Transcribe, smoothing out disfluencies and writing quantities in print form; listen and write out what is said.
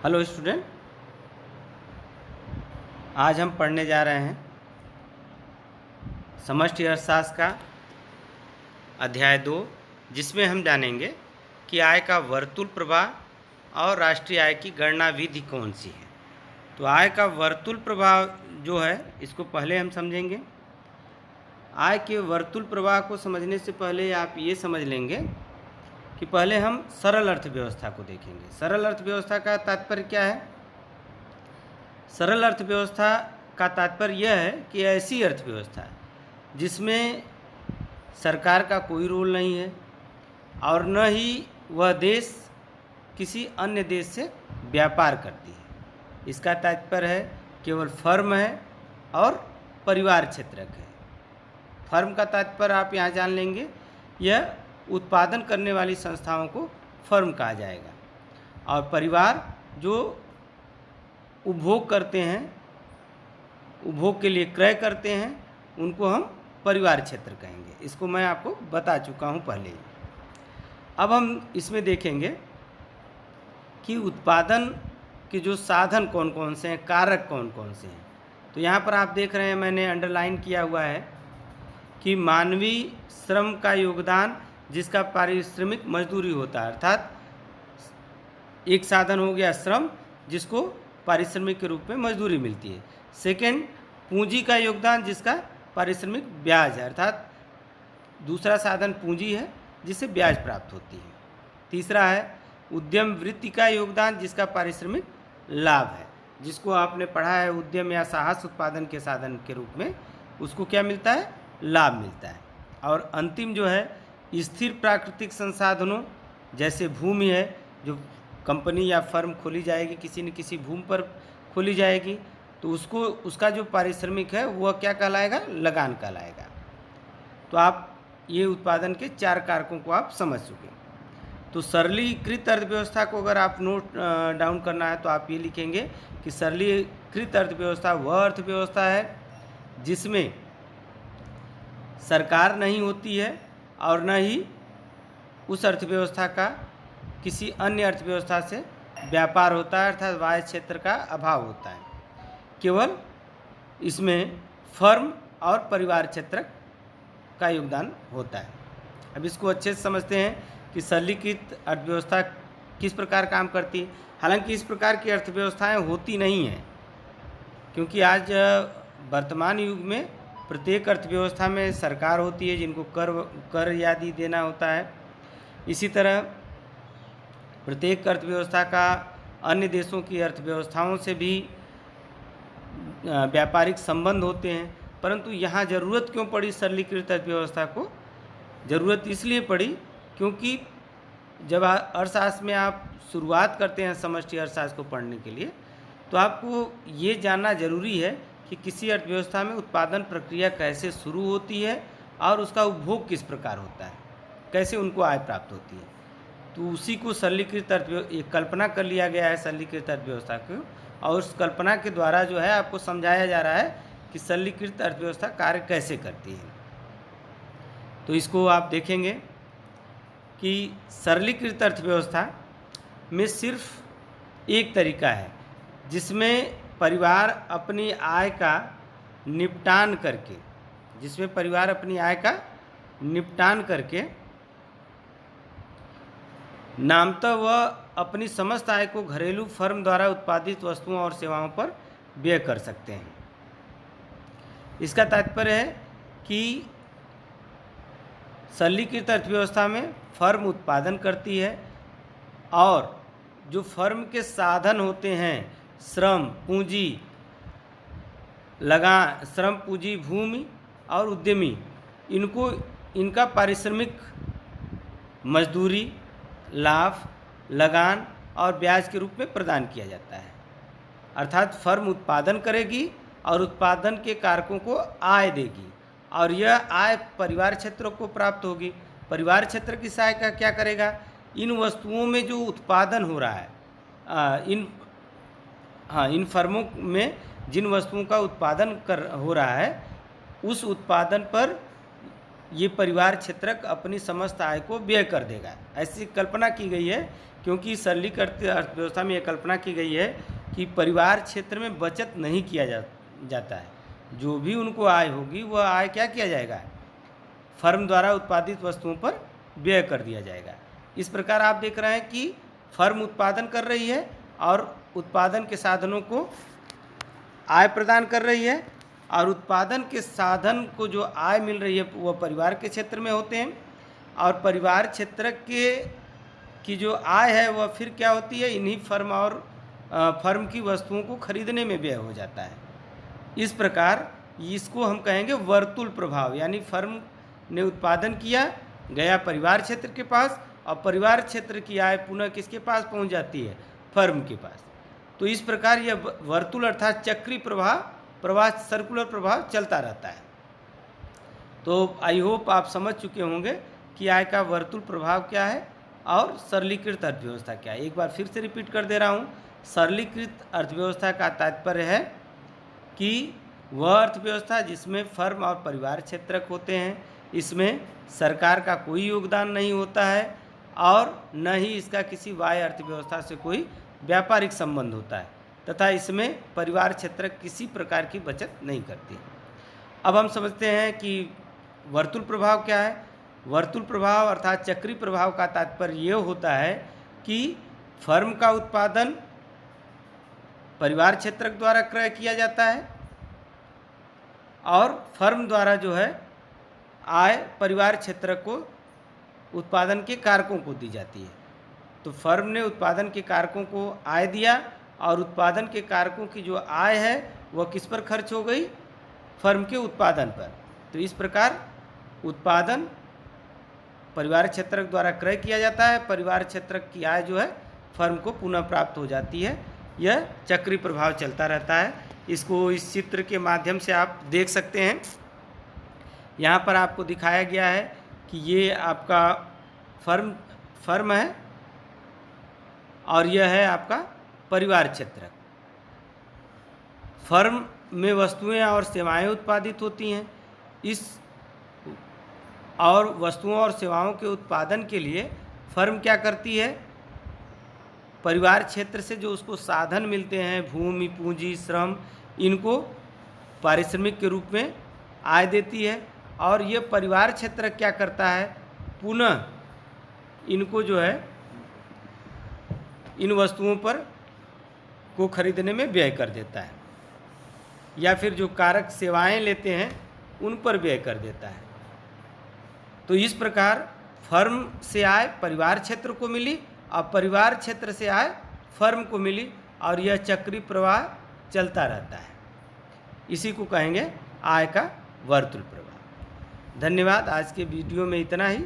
Hello student, आज हम पढ़ने जा रहे हैं समष्टि अर्थशास्त्र का अध्याय 2, जिसमें हम जानेंगे कि आय का वर्तुल प्रवाह और राष्ट्रीय आय की गणना विधि कौन सी है। तो आय का वर्तुल प्रवाह जो है, इसको पहले हम समझेंगे। आय के वर्तुल प्रवाह को समझने से पहले आप ये समझ लेंगे कि पहले हम सरल अर्थव्यवस्था को देखेंगे। सरल अर्थव्यवस्था का तात्पर्य क्या है? सरल अर्थव्यवस्था का तात्पर्य यह है कि ऐसी अर्थव्यवस्था जिसमें सरकार का कोई रोल नहीं है और न ही वह देश किसी अन्य देश से व्यापार करती है। इसका तात्पर्य है केवल फर्म है और परिवार क्षेत्रक है। फर्म का तात्पर्य आप यहाँ जान लेंगे, यह उत्पादन करने वाली संस्थाओं को फर्म कहा जाएगा और परिवार जो उपभोग करते हैं, उपभोग के लिए क्रय करते हैं, उनको हम परिवार क्षेत्र कहेंगे। इसको मैं आपको बता चुका हूँ पहले ही। अब हम इसमें देखेंगे कि उत्पादन के जो साधन कौन कौन से हैं, कारक कौन कौन से हैं। तो यहाँ पर आप देख रहे हैं, मैंने अंडरलाइन किया हुआ है कि मानवीय श्रम का योगदान जिसका पारिश्रमिक मजदूरी होता है, अर्थात एक साधन हो गया श्रम जिसको पारिश्रमिक के रूप में मजदूरी मिलती है। सेकंड, पूंजी का योगदान जिसका पारिश्रमिक ब्याज है, अर्थात दूसरा साधन पूंजी है जिससे ब्याज प्राप्त होती है। तीसरा है उद्यम वृत्ति का योगदान जिसका पारिश्रमिक लाभ है, जिसको आपने पढ़ा है उद्यम या साहस उत्पादन के साधन के रूप में, उसको क्या मिलता है? लाभ मिलता है। और अंतिम जो है स्थिर प्राकृतिक संसाधनों, जैसे भूमि है, जो कंपनी या फर्म खोली जाएगी किसी न किसी भूमि पर खोली जाएगी, तो उसका जो पारिश्रमिक है वह क्या कहलाएगा? लगान कहलाएगा। तो आप ये उत्पादन के 4 कारकों को आप समझ चुके। तो सरलीकृत अर्थव्यवस्था को अगर आप नोट डाउन करना है तो आप ये लिखेंगे कि सरलीकृत अर्थव्यवस्था वह अर्थव्यवस्था है जिसमें सरकार नहीं होती है और न ही उस अर्थव्यवस्था का किसी अन्य अर्थव्यवस्था से व्यापार होता है, अर्थात बाह्य क्षेत्र का अभाव होता है। केवल इसमें फर्म और परिवार क्षेत्र का योगदान होता है। अब इसको अच्छे से समझते हैं कि सरलीकृत अर्थव्यवस्था किस प्रकार काम करती है। हालांकि इस प्रकार की अर्थव्यवस्थाएं होती नहीं हैं, क्योंकि आज वर्तमान युग में प्रत्येक अर्थव्यवस्था में सरकार होती है जिनको कर आदि देना होता है। इसी तरह प्रत्येक अर्थव्यवस्था का अन्य देशों की अर्थव्यवस्थाओं से भी व्यापारिक संबंध होते हैं। परंतु यहाँ ज़रूरत क्यों पड़ी सरलीकृत अर्थव्यवस्था को? ज़रूरत इसलिए पड़ी क्योंकि जब अर्थशास्त्र में आप शुरुआत करते हैं समष्टि अर्थशास्त्र को पढ़ने के लिए, तो आपको ये जानना जरूरी है कि किसी अर्थव्यवस्था में उत्पादन प्रक्रिया कैसे शुरू होती है और उसका उपभोग किस प्रकार होता है, कैसे उनको आय प्राप्त होती है। तो उसी को सरलीकृत एक कल्पना कर लिया गया है सरलीकृत अर्थव्यवस्था को, और उस कल्पना के द्वारा जो है आपको समझाया जा रहा है कि सरलीकृत अर्थव्यवस्था कार्य कैसे करती है। तो इसको आप देखेंगे कि सरलीकृत अर्थव्यवस्था में सिर्फ एक तरीका है जिसमें परिवार अपनी आय का निपटान करके नामतः वह अपनी समस्त आय को घरेलू फर्म द्वारा उत्पादित वस्तुओं और सेवाओं पर व्यय कर सकते हैं। इसका तात्पर्य है कि सरलीकृत अर्थव्यवस्था में फर्म उत्पादन करती है और जो फर्म के साधन होते हैं, श्रम पूंजी, भूमि और उद्यमी, इनका पारिश्रमिक मजदूरी, लाभ, लगान और ब्याज के रूप में प्रदान किया जाता है। अर्थात फर्म उत्पादन करेगी और उत्पादन के कारकों को आय देगी और यह आय परिवार क्षेत्रों को प्राप्त होगी। परिवार क्षेत्र की सहायता क्या करेगा? इन वस्तुओं में जो उत्पादन हो रहा है, इन फर्मों में जिन वस्तुओं का उत्पादन हो रहा है, उस उत्पादन पर ये परिवार क्षेत्रक अपनी समस्त आय को व्यय कर देगा। ऐसी कल्पना की गई है, क्योंकि सरलीकृत अर्थव्यवस्था में यह कल्पना की गई है कि परिवार क्षेत्र में बचत नहीं किया जाता है। जो भी उनको आय होगी वह आय क्या किया जाएगा, फर्म द्वारा उत्पादित वस्तुओं पर व्यय कर दिया जाएगा। इस प्रकार आप देख रहे हैं कि फर्म उत्पादन कर रही है और उत्पादन के साधनों को आय प्रदान कर रही है, और उत्पादन के साधन को जो आय मिल रही है वह परिवार के क्षेत्र में होते हैं, और परिवार क्षेत्र की जो आय है वह फिर क्या होती है, इन्हीं फर्म और फर्म की वस्तुओं को खरीदने में व्यय हो जाता है। इस प्रकार इसको हम कहेंगे वर्तुल प्रभाव, यानी फर्म ने उत्पादन किया, गया परिवार क्षेत्र के पास, और परिवार क्षेत्र की आय पुनः किसके पास पहुंच जाती है, फर्म के पास। तो इस प्रकार यह वर्तुल अर्थात चक्री प्रवाह सर्कुलर प्रभाव चलता रहता है। तो आई होप आप समझ चुके होंगे कि आय का वर्तुल प्रभाव क्या है और सरलीकृत अर्थव्यवस्था क्या है। एक बार फिर से रिपीट कर दे रहा हूँ। सरलीकृत अर्थव्यवस्था का तात्पर्य है कि वह अर्थव्यवस्था जिसमें फर्म और परिवार क्षेत्रक होते हैं, इसमें सरकार का कोई योगदान नहीं होता है और न ही इसका किसी बाह्य अर्थव्यवस्था से कोई व्यापारिक संबंध होता है, तथा इसमें परिवार क्षेत्र किसी प्रकार की बचत नहीं करती। अब हम समझते हैं कि वर्तुल प्रभाव क्या है। वर्तुल प्रभाव अर्थात चक्री प्रभाव का तात्पर्य ये होता है कि फर्म का उत्पादन परिवार क्षेत्र द्वारा क्रय किया जाता है और फर्म द्वारा जो है आय परिवार क्षेत्र को उत्पादन के कारकों को दी जाती है। तो फर्म ने उत्पादन के कारकों को आय दिया और उत्पादन के कारकों की जो आय है वह किस पर खर्च हो गई, फर्म के उत्पादन पर। तो इस प्रकार उत्पादन परिवार क्षेत्र द्वारा क्रय किया जाता है, परिवार क्षेत्र की आय जो है फर्म को पुनः प्राप्त हो जाती है। यह चक्री प्रभाव चलता रहता है। इसको इस चित्र के माध्यम से आप देख सकते हैं। यहाँ पर आपको दिखाया गया है कि ये आपका फर्म है और यह है आपका परिवार क्षेत्र। फर्म में वस्तुएं और सेवाएं उत्पादित होती हैं। इस और वस्तुओं और सेवाओं के उत्पादन के लिए फर्म क्या करती है, परिवार क्षेत्र से जो उसको साधन मिलते हैं, भूमि, पूंजी, श्रम, इनको पारिश्रमिक के रूप में आय देती है। और ये परिवार क्षेत्र क्या करता है, पुनः इनको जो है इन वस्तुओं पर को खरीदने में व्यय कर देता है, या फिर जो कारक सेवाएं लेते हैं उन पर व्यय कर देता है। तो इस प्रकार फर्म से आय परिवार क्षेत्र को मिली और परिवार क्षेत्र से आय फर्म को मिली, और यह चक्री प्रवाह चलता रहता है। इसी को कहेंगे आय का वर्तुल प्रवाह। धन्यवाद। आज के वीडियो में इतना ही।